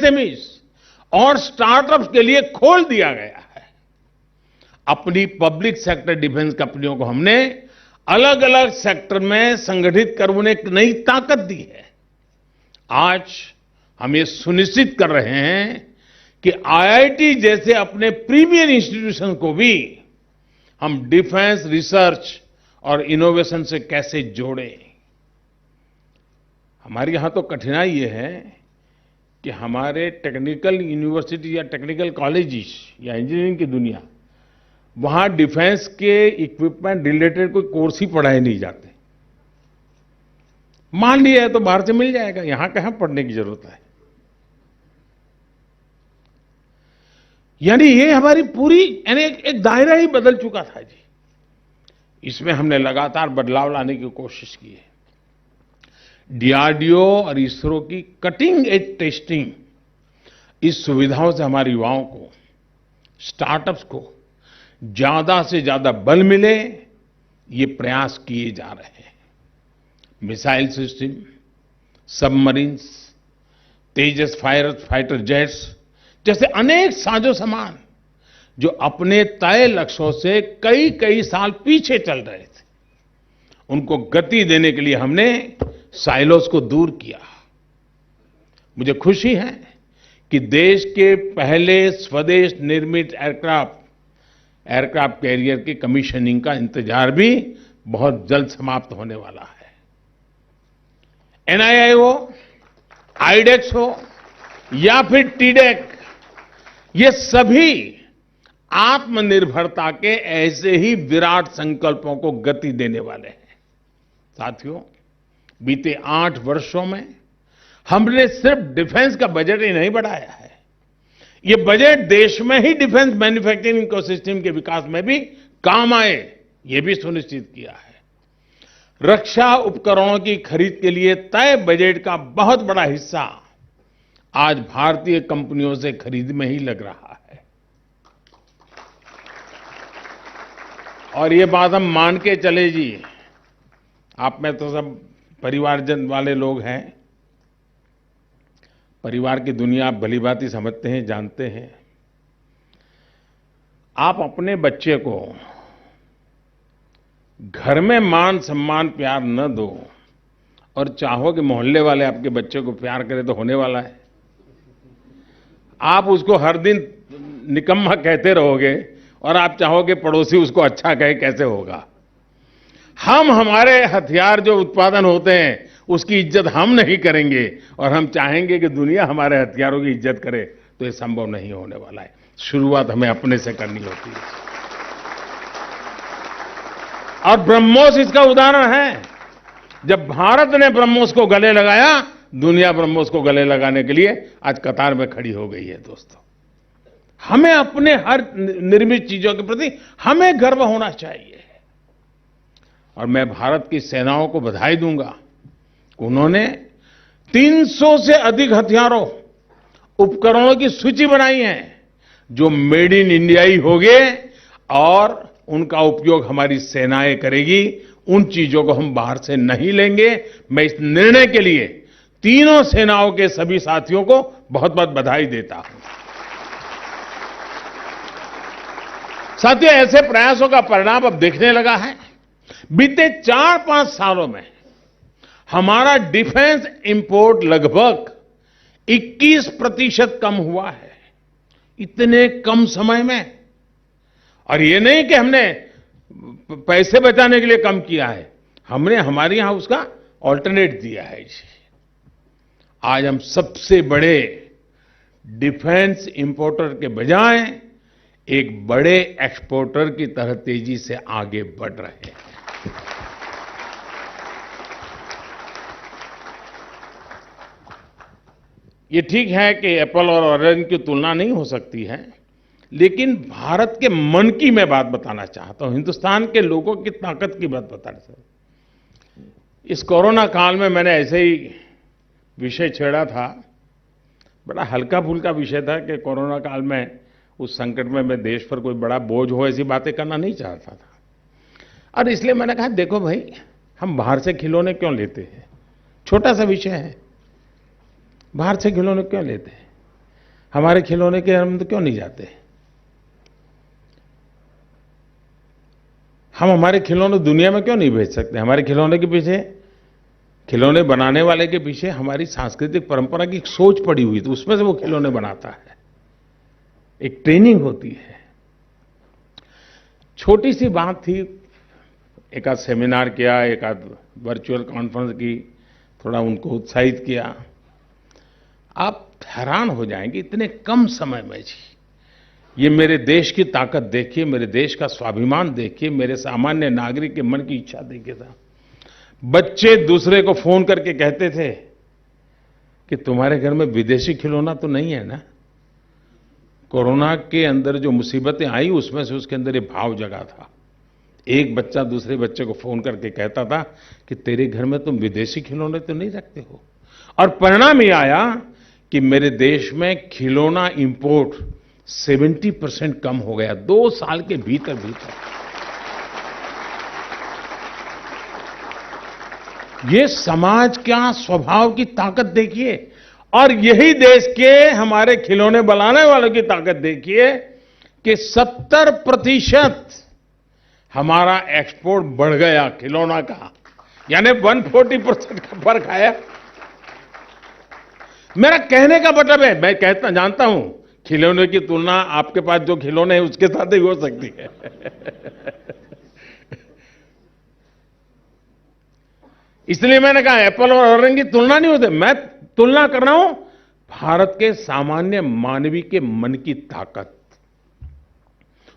MSMEs और startups के लिए खोल दिया गया है। अपनी पब्लिक सेक्टर डिफेंस कंपनियों को हमने अलग अलग सेक्टर में संगठित कर उन्हें एक नई ताकत दी है। आज हम ये सुनिश्चित कर रहे हैं कि आईआईटी जैसे अपने प्रीमियर इंस्टीट्यूशन को भी हम डिफेंस रिसर्च और इनोवेशन से कैसे जोड़ें। हमारे यहां तो कठिनाई ये है कि हमारे टेक्निकल यूनिवर्सिटी या टेक्निकल कॉलेजेस या इंजीनियरिंग की दुनिया, वहां डिफेंस के इक्विपमेंट रिलेटेड कोई कोर्स ही पढ़ाए नहीं जाते। मान लिया है तो बाहर से मिल जाएगा, यहां कहां पढ़ने की जरूरत है। यानी ये हमारी पूरी एक दायरा ही बदल चुका था जी। इसमें हमने लगातार बदलाव लाने की कोशिश की है। डीआरडीओ और इसरो की कटिंग एज टेस्टिंग, इस सुविधाओं से हमारे युवाओं को, स्टार्टअप्स को ज्यादा से ज्यादा बल मिले, ये प्रयास किए जा रहे हैं। मिसाइल सिस्टम, सबमरीन्स, तेजस फाइटर जेट्स जैसे अनेक साजो सामान जो अपने तय लक्ष्यों से कई कई साल पीछे चल रहे थे, उनको गति देने के लिए हमने साइलोस को दूर किया। मुझे खुशी है कि देश के पहले स्वदेश निर्मित एयरक्राफ्ट कैरियर की कमीशनिंग का इंतजार भी बहुत जल्द समाप्त होने वाला है। एनआईआई हो, आईडेक्स हो या फिर टीडेक, ये सभी आत्मनिर्भरता के ऐसे ही विराट संकल्पों को गति देने वाले हैं। साथियों, बीते 8 वर्षों में हमने सिर्फ डिफेंस का बजट ही नहीं बढ़ाया है, ये बजट देश में ही डिफेंस मैन्युफैक्चरिंग इकोसिस्टम के विकास में भी काम आए, ये भी सुनिश्चित किया है। रक्षा उपकरणों की खरीद के लिए तय बजट का बहुत बड़ा हिस्सा आज भारतीय कंपनियों से खरीद में ही लग रहा है। और ये बात हम मान के चले जी, आप में तो सब परिवारजन वाले लोग हैं, परिवार की दुनिया आप भलीभांति समझते हैं, जानते हैं। आप अपने बच्चे को घर में मान सम्मान प्यार न दो और चाहो कि मोहल्ले वाले आपके बच्चे को प्यार करें तो होने वाला है। आप उसको हर दिन निकम्मा कहते रहोगे और आप चाहोगे पड़ोसी उसको अच्छा कहे, कैसे होगा। हम हमारे हथियार जो उत्पादन होते हैं उसकी इज्जत हम नहीं करेंगे और हम चाहेंगे कि दुनिया हमारे हथियारों की इज्जत करे, तो ये संभव नहीं होने वाला है। शुरुआत हमें अपने से करनी होती है। और ब्रह्मोस इसका उदाहरण है। जब भारत ने ब्रह्मोस को गले लगाया, दुनिया ब्रह्मोस को गले लगाने के लिए आज कतार में खड़ी हो गई है। दोस्तों, हमें अपने हर निर्मित चीजों के प्रति हमें गर्व होना चाहिए। और मैं भारत की सेनाओं को बधाई दूंगा, उन्होंने 300 से अधिक हथियारों, उपकरणों की सूची बनाई है जो मेड इन इंडिया ही होंगे और उनका उपयोग हमारी सेनाएं करेगी। उन चीजों को हम बाहर से नहीं लेंगे। मैं इस निर्णय के लिए तीनों सेनाओं के सभी साथियों को बहुत बहुत बधाई देता हूं। साथियों, ऐसे प्रयासों का परिणाम अब दिखने लगा है। बीते 4-5 सालों में हमारा डिफेंस इंपोर्ट लगभग 21% कम हुआ है, इतने कम समय में। और ये नहीं कि हमने पैसे बचाने के लिए कम किया है, हमने हमारे यहां उसका ऑल्टरनेट दिया है। आज हम सबसे बड़े डिफेंस इंपोर्टर के बजाय एक बड़े एक्सपोर्टर की तरह तेजी से आगे बढ़ रहे हैं। ये ठीक है कि एप्पल और ऑरेंज की तुलना नहीं हो सकती है, लेकिन भारत के मन की मैं बात बताना चाहता हूं, हिंदुस्तान के लोगों की ताकत की बात बताना चाहता हूं। इस कोरोना काल में मैंने ऐसे ही विषय छेड़ा था, बड़ा हल्का फुल्का विषय था कि कोरोना काल में उस संकट में मैं देश पर कोई बड़ा बोझ हो ऐसी बातें करना नहीं चाहता था। और इसलिए मैंने कहा, देखो भाई, हम बाहर से खिलौने क्यों लेते हैं, छोटा सा विषय है, बाहर से खिलौने क्यों लेते हैं। हमारे खिलौने के हम तो क्यों नहीं जाते? हम हमारे खिलौने दुनिया में क्यों नहीं भेज सकते? हमारे खिलौने के पीछे, खिलौने बनाने वाले के पीछे हमारी सांस्कृतिक परंपरा की एक सोच पड़ी हुई, तो उसमें से वो खिलौने बनाता है। एक ट्रेनिंग होती है। छोटी सी बात थी, एक आध सेमिनार किया, एक आध वर्चुअल कॉन्फ्रेंस की, थोड़ा उनको उत्साहित किया। आप हैरान हो जाएंगे, इतने कम समय में जी, ये मेरे देश की ताकत देखिए, मेरे देश का स्वाभिमान देखिए, मेरे सामान्य नागरिक के मन की इच्छा देखिए साहब। बच्चे दूसरे को फोन करके कहते थे कि तुम्हारे घर में विदेशी खिलौना तो नहीं है ना? कोरोना के अंदर जो मुसीबतें आई, उसमें से उसके अंदर ये भाव जगा था। एक बच्चा दूसरे बच्चे को फोन करके कहता था कि तेरे घर में तुम विदेशी खिलौने तो नहीं रखते हो? और परिणाम ये आया कि मेरे देश में खिलौना इंपोर्ट 70% कम हो गया 2 साल के भीतर भीतर। ये समाज क्या स्वभाव की ताकत देखिए, और यही देश के हमारे खिलौने बनाने वालों की ताकत देखिए कि 70% हमारा एक्सपोर्ट बढ़ गया खिलौना का, यानी 140% का फर्क आया। मेरा कहने का मतलब है, मैं कहता जानता हूं खिलौने की तुलना आपके पास जो खिलौने हैं उसके साथ ही हो सकती है। इसलिए मैंने कहा एप्पल और ऑरेंज की तुलना नहीं होती। मैं तुलना कर रहा हूं भारत के सामान्य मानवी के मन की ताकत,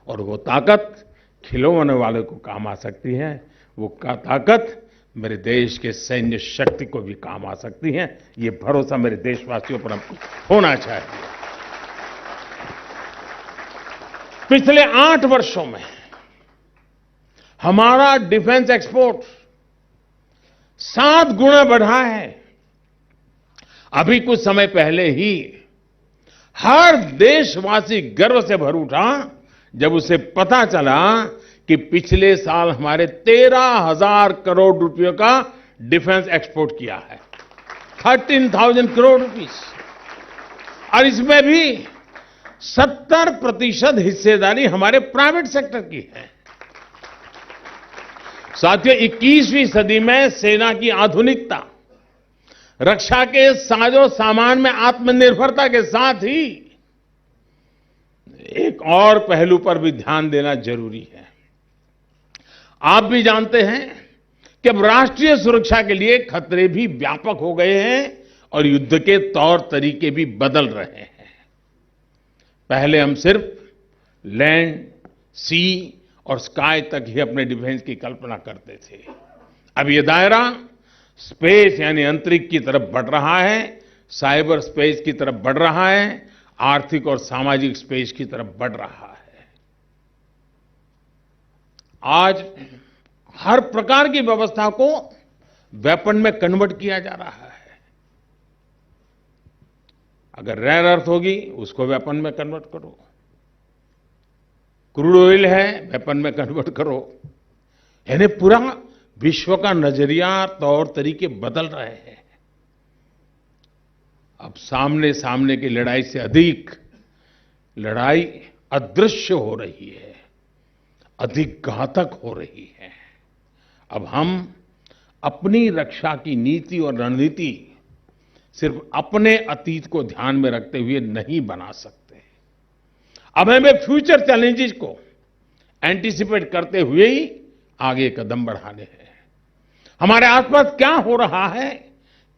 और वो ताकत खिलौने वाले को काम आ सकती है, वो ताकत मेरे देश के सैन्य शक्ति को भी काम आ सकती है। ये भरोसा मेरे देशवासियों पर हमको होना चाहिए। पिछले 8 वर्षों में हमारा डिफेंस एक्सपोर्ट 7 गुना बढ़ा है। अभी कुछ समय पहले ही हर देशवासी गर्व से भर उठा जब उसे पता चला कि पिछले साल हमारे 13,000 करोड़ रुपयों का डिफेंस एक्सपोर्ट किया है। 13,000 करोड़ रुपीस, और इसमें भी 70% हिस्सेदारी हमारे प्राइवेट सेक्टर की है। साथियों, 21वीं सदी में सेना की आधुनिकता, रक्षा के साजो सामान में आत्मनिर्भरता के साथ ही एक और पहलू पर भी ध्यान देना जरूरी है। आप भी जानते हैं कि अब राष्ट्रीय सुरक्षा के लिए खतरे भी व्यापक हो गए हैं और युद्ध के तौर तरीके भी बदल रहे हैं। पहले हम सिर्फ लैंड, सी और स्काई तक ही अपने डिफेंस की कल्पना करते थे। अब ये दायरा स्पेस यानी अंतरिक्ष की तरफ बढ़ रहा है, साइबर स्पेस की तरफ बढ़ रहा है, आर्थिक और सामाजिक स्पेस की तरफ बढ़ रहा है। आज हर प्रकार की व्यवस्था को वेपन में कन्वर्ट किया जा रहा है। अगर रेयर अर्थ होगी उसको वेपन में कन्वर्ट करो, क्रूड ऑयल है वेपन में कन्वर्ट करो, यानी पूरा विश्व का नजरिया, तौर तरीके बदल रहे हैं। अब सामने सामने की लड़ाई से अधिक लड़ाई अदृश्य हो रही है, अधिक घातक हो रही है। अब हम अपनी रक्षा की नीति और रणनीति सिर्फ अपने अतीत को ध्यान में रखते हुए नहीं बना सकते। अब हमें फ्यूचर चैलेंजेस को एंटीसिपेट करते हुए ही आगे कदम बढ़ाने हैं। हमारे आसपास क्या हो रहा है,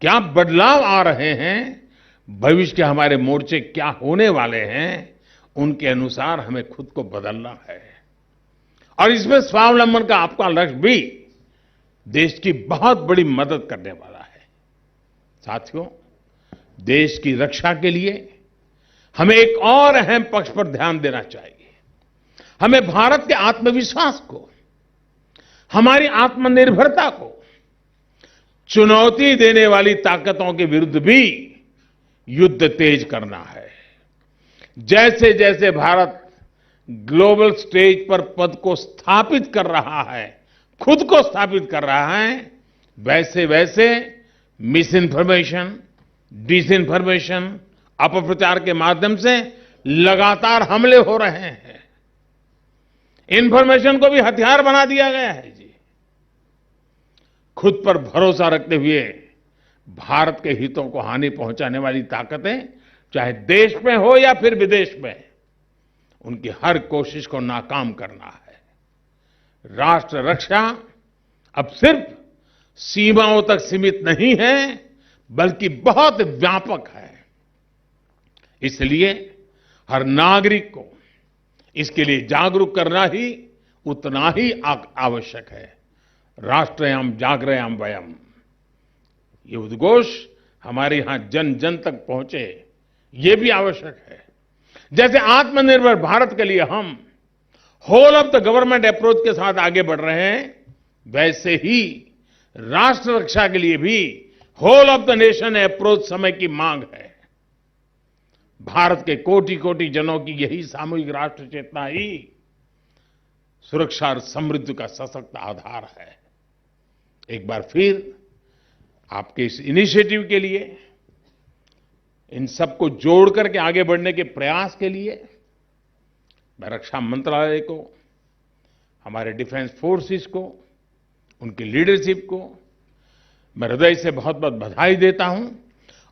क्या बदलाव आ रहे हैं, भविष्य के हमारे मोर्चे क्या होने वाले हैं, उनके अनुसार हमें खुद को बदलना है। और इसमें स्वावलंबन का आपका लक्ष्य भी देश की बहुत बड़ी मदद करने वाला है। साथियों, देश की रक्षा के लिए हमें एक और अहम पक्ष पर ध्यान देना चाहिए। हमें भारत के आत्मविश्वास को, हमारी आत्मनिर्भरता को चुनौती देने वाली ताकतों के विरुद्ध भी युद्ध तेज करना है। जैसे जैसे भारत ग्लोबल स्टेज पर पद को स्थापित कर रहा है, खुद को स्थापित कर रहा है, वैसे वैसे मिस इन्फॉर्मेशन, डिसइन्फॉर्मेशन अपप्रचार के माध्यम से लगातार हमले हो रहे हैं। इंफॉर्मेशन को भी हथियार बना दिया गया है जी। खुद पर भरोसा रखते हुए भारत के हितों को हानि पहुंचाने वाली ताकतें चाहे देश में हो या फिर विदेश में, उनकी हर कोशिश को नाकाम करना है। राष्ट्र रक्षा अब सिर्फ सीमाओं तक सीमित नहीं है, बल्कि बहुत व्यापक है। इसलिए हर नागरिक को इसके लिए जागरूक करना ही उतना ही आवश्यक है। राष्ट्रयाम जागरयाम वयम, ये उद्घोष हमारे यहां जन जन तक पहुंचे, ये भी आवश्यक है। जैसे आत्मनिर्भर भारत के लिए हम whole of the government approach के साथ आगे बढ़ रहे हैं, वैसे ही राष्ट्र रक्षा के लिए भी whole of the nation approach समय की मांग है। भारत के कोटि कोटि जनों की यही सामूहिक राष्ट्र चेतना ही सुरक्षा और समृद्धि का सशक्त आधार है। एक बार फिर आपके इस इनिशिएटिव के लिए, इन सबको जोड़ करके आगे बढ़ने के प्रयास के लिए मैं रक्षा मंत्रालय को, हमारे डिफेंस फोर्सेस को, उनकी लीडरशिप को मैं हृदय से बहुत बहुत बधाई देता हूं।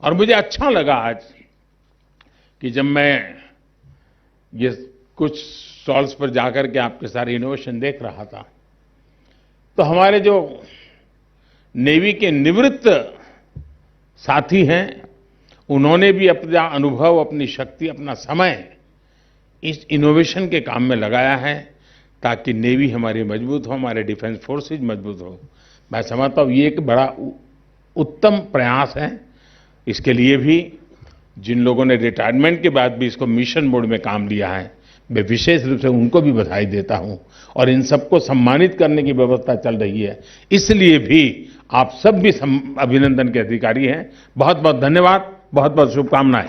और मुझे अच्छा लगा आज कि जब मैं ये कुछ स्टॉल्स पर जाकर के आपके सारे इनोवेशन देख रहा था, तो हमारे जो नेवी के निवृत्त साथी हैं, उन्होंने भी अपना अनुभव, अपनी शक्ति, अपना समय इस इनोवेशन के काम में लगाया है, ताकि नेवी हमारी मजबूत हो, हमारे डिफेंस फोर्सेज मजबूत हो। मैं समझता हूँ ये एक बड़ा उत्तम प्रयास है। इसके लिए भी जिन लोगों ने रिटायरमेंट के बाद भी इसको मिशन मोड में काम लिया है, मैं विशेष रूप से उनको भी बधाई देता हूं। और इन सबको सम्मानित करने की व्यवस्था चल रही है, इसलिए भी आप सब भी अभिनंदन के अधिकारी हैं। बहुत बहुत धन्यवाद, बहुत बहुत शुभकामनाएं।